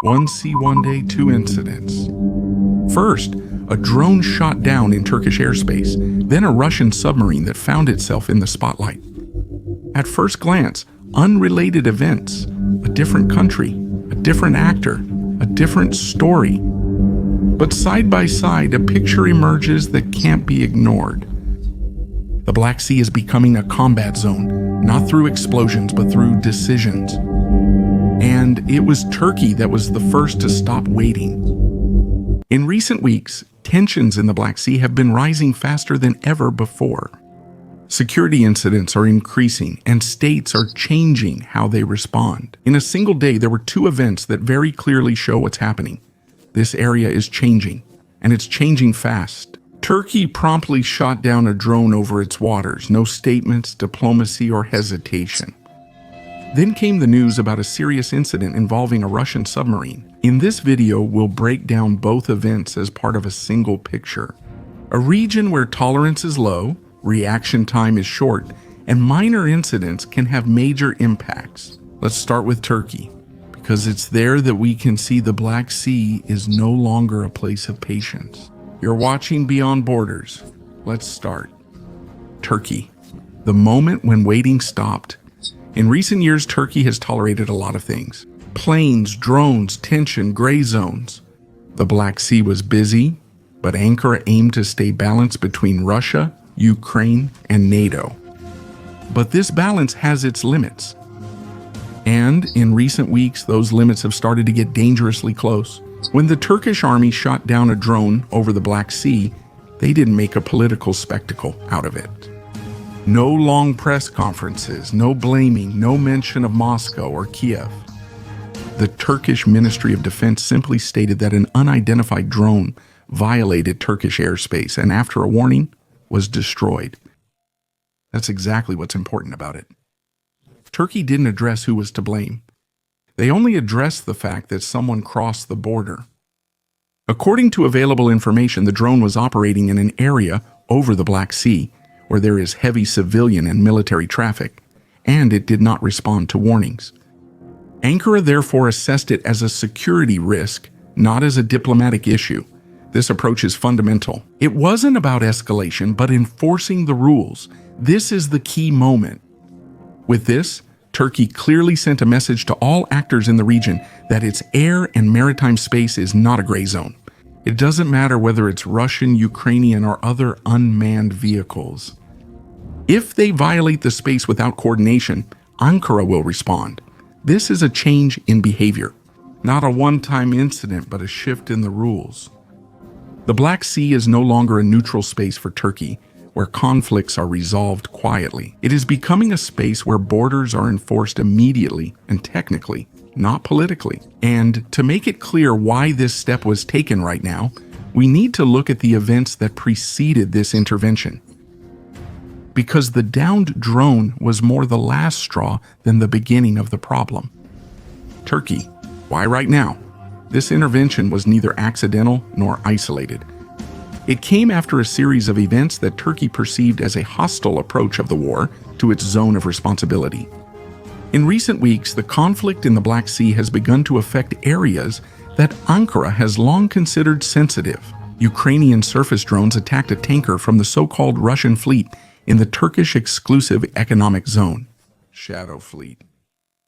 One sea, one day, two incidents. First, a drone shot down in Turkish airspace, then a Russian submarine that found itself in the spotlight. At first glance, unrelated events, a different country, a different actor, a different story. But side by side, a picture emerges that can't be ignored. The Black Sea is becoming a combat zone, not through explosions, but through decisions. And it was Turkey that was the first to stop waiting. In recent weeks, tensions in the Black Sea have been rising faster than ever before. Security incidents are increasing, and states are changing how they respond. In a single day, there were two events that very clearly show what's happening. This area is changing, and it's changing fast. Turkey promptly shot down a drone over its waters, no statements, diplomacy, or hesitation. Then came the news about a serious incident involving a Russian submarine. In this video, we'll break down both events as part of a single picture. A region where tolerance is low, reaction time is short, and minor incidents can have major impacts. Let's start with Turkey, because it's there that we can see the Black Sea is no longer a place of patience. You're watching Beyond Borders. Let's start. Turkey, the moment when waiting stopped. In recent years, Turkey has tolerated a lot of things. Planes, drones, tension, gray zones. The Black Sea was busy, but Ankara aimed to stay balanced between Russia, Ukraine, and NATO. But this balance has its limits. And in recent weeks, those limits have started to get dangerously close. When the Turkish army shot down a drone over the Black Sea, they didn't make a political spectacle out of it. No long press conferences, no blaming, no mention of Moscow or Kiev. The Turkish Ministry of Defense simply stated that an unidentified drone violated Turkish airspace and, after a warning, was destroyed. That's exactly what's important about it. Turkey didn't address who was to blame. They only addressed the fact that someone crossed the border. According to available information, the drone was operating in an area over the Black Sea where there is heavy civilian and military traffic, and it did not respond to warnings. Ankara therefore assessed it as a security risk, not as a diplomatic issue. This approach is fundamental. It wasn't about escalation, but enforcing the rules. This is the key moment. With this, Turkey clearly sent a message to all actors in the region that its air and maritime space is not a gray zone. It doesn't matter whether it's Russian, Ukrainian, or other unmanned vehicles. If they violate the space without coordination, Ankara will respond. This is a change in behavior, not a one-time incident, but a shift in the rules. The Black Sea is no longer a neutral space for Turkey, where conflicts are resolved quietly. It is becoming a space where borders are enforced immediately and technically, not politically. And to make it clear why this step was taken right now, we need to look at the events that preceded this intervention. Because the downed drone was more the last straw than the beginning of the problem. Turkey, why right now? This intervention was neither accidental nor isolated. It came after a series of events that Turkey perceived as a hostile approach of the war to its zone of responsibility. In recent weeks, the conflict in the Black Sea has begun to affect areas that Ankara has long considered sensitive. Ukrainian surface drones attacked a tanker from the so-called Russian fleet in the Turkish exclusive economic zone, Shadow Fleet.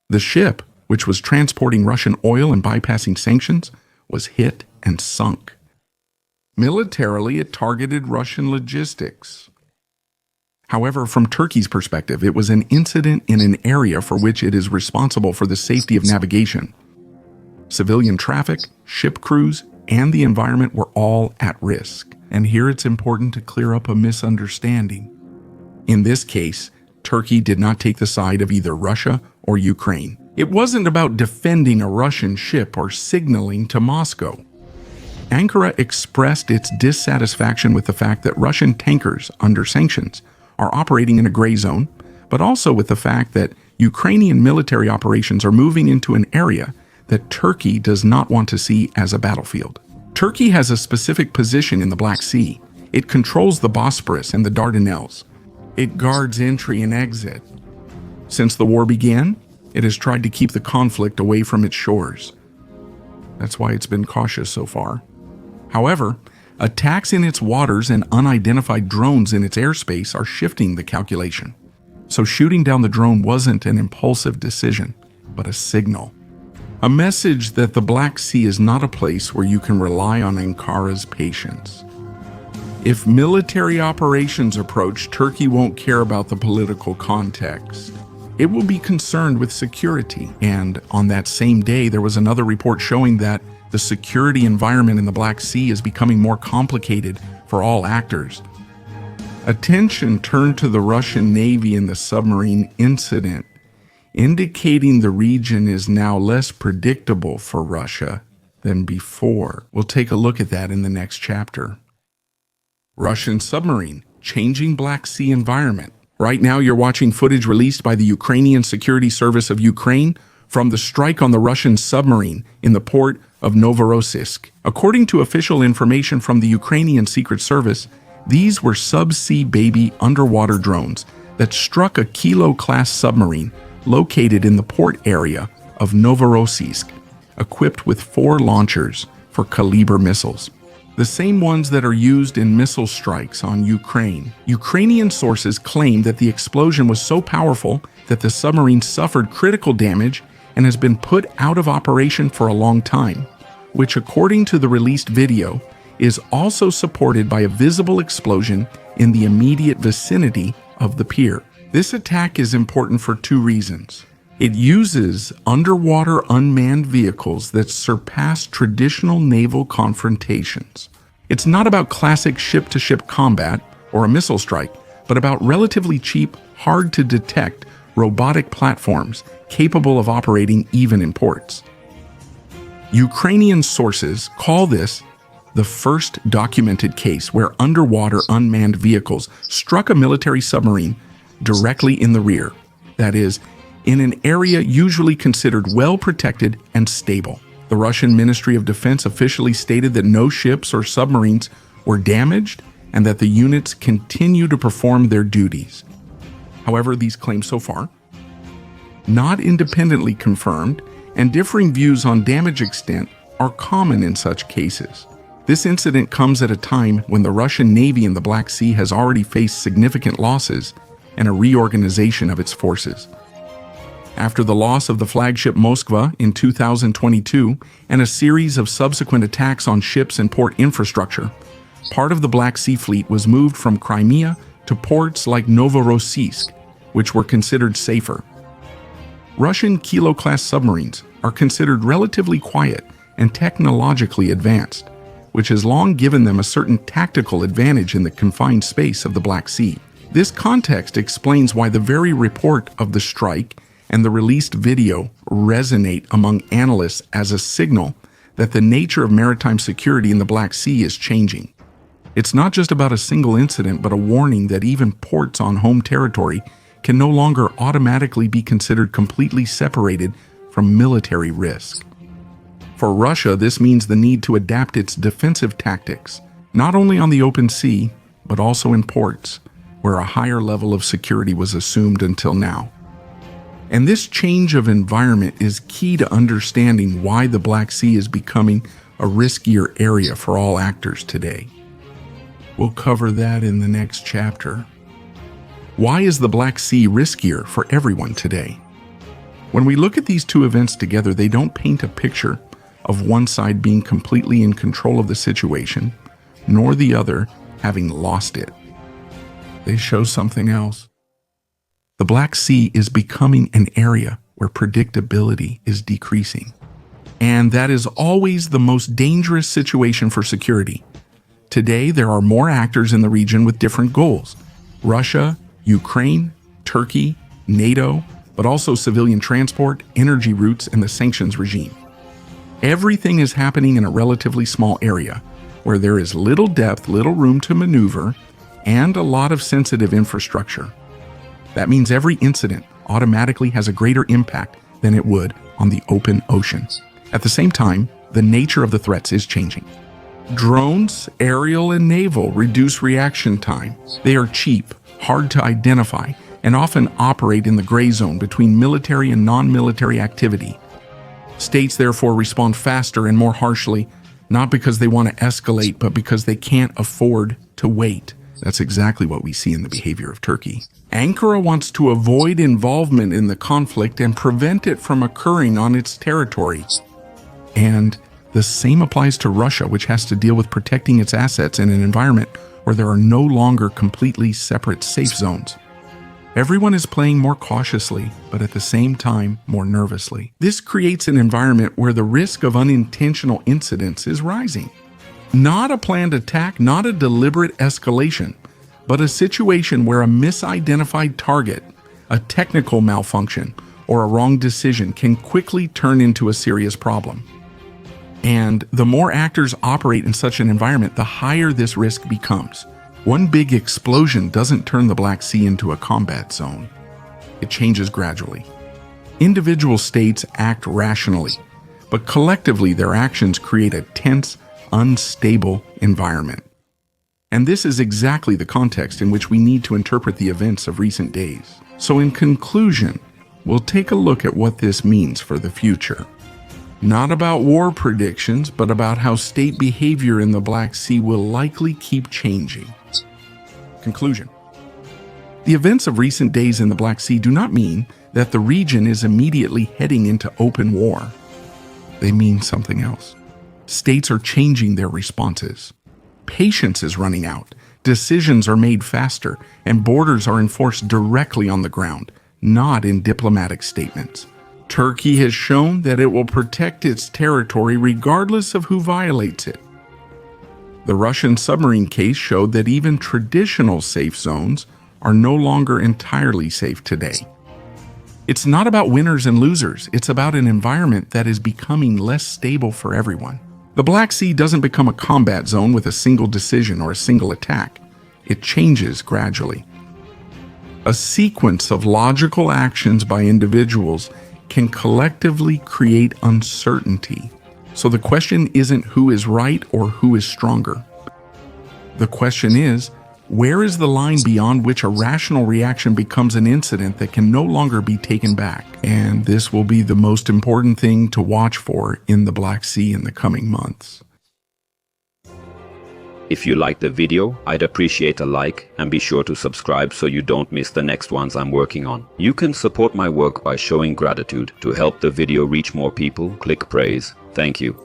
The ship, which was transporting Russian oil and bypassing sanctions, was hit and sunk. Militarily, it targeted Russian logistics. However, from Turkey's perspective, it was an incident in an area for which it is responsible for the safety of navigation. Civilian traffic, ship crews, and the environment were all at risk. And here it's important to clear up a misunderstanding. In this case, Turkey did not take the side of either Russia or Ukraine. It wasn't about defending a Russian ship or signaling to Moscow. Ankara expressed its dissatisfaction with the fact that Russian tankers under sanctions are operating in a gray zone, but also with the fact that Ukrainian military operations are moving into an area that Turkey does not want to see as a battlefield. Turkey has a specific position in the Black Sea. It controls the Bosporus and the Dardanelles. It guards entry and exit. Since the war began, it has tried to keep the conflict away from its shores. That's why it's been cautious so far. However, attacks in its waters and unidentified drones in its airspace are shifting the calculation. So shooting down the drone wasn't an impulsive decision, but a signal. A message that the Black Sea is not a place where you can rely on Ankara's patience. If military operations approach, Turkey won't care about the political context. It will be concerned with security. And on that same day, there was another report showing that the security environment in the Black Sea is becoming more complicated for all actors. Attention turned to the Russian Navy in the submarine incident, indicating the region is now less predictable for Russia than before. We'll take a look at that in the next chapter. Russian submarine, changing Black Sea environment. Right now you're watching footage released by the Ukrainian Security Service of Ukraine from the strike on the Russian submarine in the port of Novorossiysk. According to official information from the Ukrainian Secret Service, these were subsea baby underwater drones that struck a Kilo-class submarine located in the port area of Novorossiysk, equipped with 4 launchers for Kaliber missiles, the same ones that are used in missile strikes on Ukraine. Ukrainian sources claim that the explosion was so powerful that the submarine suffered critical damage and has been put out of operation for a long time, which, according to the released video, is also supported by a visible explosion in the immediate vicinity of the pier. This attack is important for 2 reasons. It uses underwater unmanned vehicles that surpass traditional naval confrontations. It's not about classic ship-to-ship combat or a missile strike, but about relatively cheap, hard-to-detect robotic platforms capable of operating even in ports. Ukrainian sources call this the first documented case where underwater unmanned vehicles struck a military submarine directly in the rear, that is, in an area usually considered well protected and stable. The Russian Ministry of Defense officially stated that no ships or submarines were damaged and that the units continue to perform their duties. However, these claims so far, not independently confirmed, and differing views on damage extent are common in such cases. This incident comes at a time when the Russian Navy in the Black Sea has already faced significant losses and a reorganization of its forces. After the loss of the flagship Moskva in 2022 and a series of subsequent attacks on ships and port infrastructure, part of the Black Sea Fleet was moved from Crimea to ports like Novorossiysk, which were considered safer. Russian Kilo-class submarines are considered relatively quiet and technologically advanced, which has long given them a certain tactical advantage in the confined space of the Black Sea. This context explains why the very report of the strike and the released video resonate among analysts as a signal that the nature of maritime security in the Black Sea is changing. It's not just about a single incident, but a warning that even ports on home territory can no longer automatically be considered completely separated from military risk. For Russia, this means the need to adapt its defensive tactics, not only on the open sea, but also in ports, where a higher level of security was assumed until now. And this change of environment is key to understanding why the Black Sea is becoming a riskier area for all actors today. We'll cover that in the next chapter. Why is the Black Sea riskier for everyone today? When we look at these 2 events together, they don't paint a picture of one side being completely in control of the situation, nor the other having lost it. They show something else. The Black Sea is becoming an area where predictability is decreasing. And that is always the most dangerous situation for security. Today, there are more actors in the region with different goals. Russia, Ukraine, Turkey, NATO, but also civilian transport, energy routes, and the sanctions regime. Everything is happening in a relatively small area, where there is little depth, little room to maneuver, and a lot of sensitive infrastructure. That means every incident automatically has a greater impact than it would on the open ocean. At the same time, the nature of the threats is changing. Drones, aerial and naval, reduce reaction time. They are cheap, hard to identify, and often operate in the gray zone between military and non-military activity. States therefore respond faster and more harshly, not because they want to escalate, but because they can't afford to wait. That's exactly what we see in the behavior of Turkey. Ankara wants to avoid involvement in the conflict and prevent it from occurring on its territory. And the same applies to Russia, which has to deal with protecting its assets in an environment where there are no longer completely separate safe zones. Everyone is playing more cautiously, but at the same time, more nervously. This creates an environment where the risk of unintentional incidents is rising. Not a planned attack, not a deliberate escalation, but a situation where a misidentified target, a technical malfunction, or a wrong decision can quickly turn into a serious problem. And the more actors operate in such an environment, the higher this risk becomes. One big explosion doesn't turn the Black Sea into a combat zone. It changes gradually. Individual states act rationally, but collectively their actions create a tense, unstable environment. And this is exactly the context in which we need to interpret the events of recent days. So in conclusion, we'll take a look at what this means for the future. Not about war predictions, but about how state behavior in the Black Sea will likely keep changing. Conclusion. The events of recent days in the Black Sea do not mean that the region is immediately heading into open war. They mean something else. States are changing their responses. Patience is running out, decisions are made faster, and borders are enforced directly on the ground, not in diplomatic statements. Turkey has shown that it will protect its territory regardless of who violates it. The Russian submarine case showed that even traditional safe zones are no longer entirely safe today. It's not about winners and losers, it's about an environment that is becoming less stable for everyone. The Black Sea doesn't become a combat zone with a single decision or a single attack. It changes gradually. A sequence of logical actions by individuals can collectively create uncertainty. So the question isn't who is right or who is stronger. The question is, where is the line beyond which a rational reaction becomes an incident that can no longer be taken back? And this will be the most important thing to watch for in the Black Sea in the coming months. If you liked the video, I'd appreciate a like and be sure to subscribe so you don't miss the next ones I'm working on. You can support my work by showing gratitude. To help the video reach more people, click praise. Thank you.